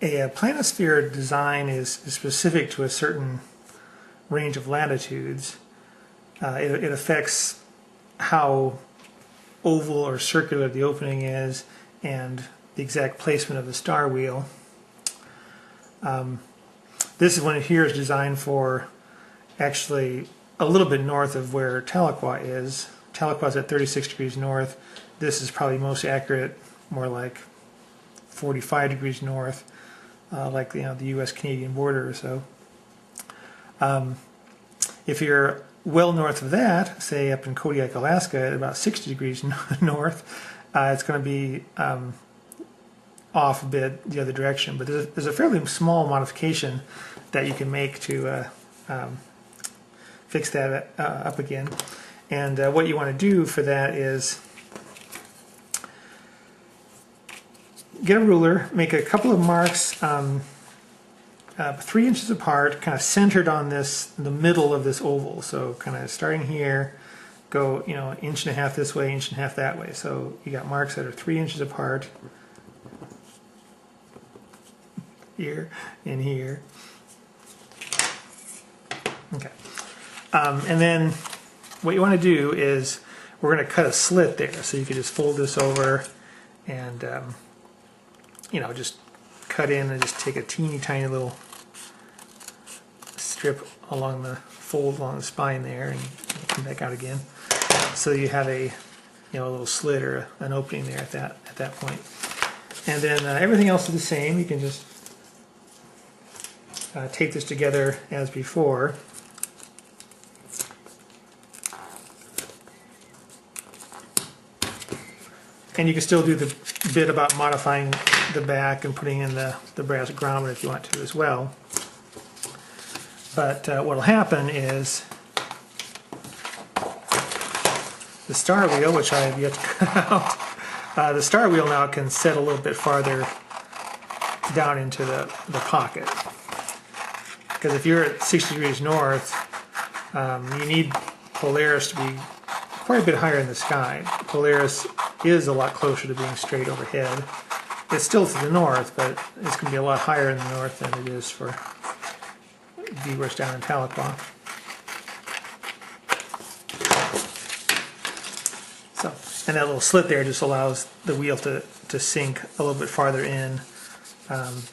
A planisphere design is specific to a certain range of latitudes. It affects how oval or circular the opening is and the exact placement of the star wheel. This one here is designed for actually a little bit north of where Tahlequah is. Tahlequah is at 36 degrees north. This is probably most accurate, more like 45 degrees north, like the U.S.-Canadian border or so. If you're well north of that, say up in Kodiak, Alaska, at about 60 degrees north, it's going to be off a bit the other direction. But there's a fairly small modification that you can make to fix that up again. And what you want to do for that is get a ruler, make a couple of marks 3 inches apart, kind of centered on the middle of this oval. So kind of starting here, go 1.5 inches this way, 1.5 inches that way. So you got marks that are 3 inches apart here and here. Okay, and then what you want to do is we're going to cut a slit there. So you can just fold this over and just cut in and just take a teeny tiny little strip along the fold along the spine there and come back out again. So you have a little slit or an opening there at that point. And then everything else is the same. You can just tape this together as before. And you can still do the bit about modifying the back and putting in the brass grommet if you want to as well. But what will happen is the star wheel, which I have yet to cut out, the star wheel now can set a little bit farther down into the pocket. Because if you're at 60 degrees north, you need Polaris to be quite a bit higher in the sky. Polaris is a lot closer to being straight overhead. It's still to the north, but it's going to be a lot higher in the north than it is for viewers down in Tahlequah. So, and that little slit there just allows the wheel to sink a little bit farther in,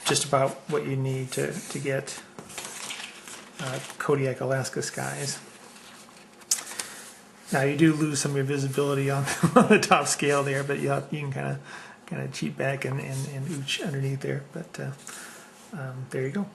just about what you need to get Kodiak, Alaska skies. Now you do lose some of your visibility on the top scale there, but you can kind of cheat back and ooch underneath there. But there you go.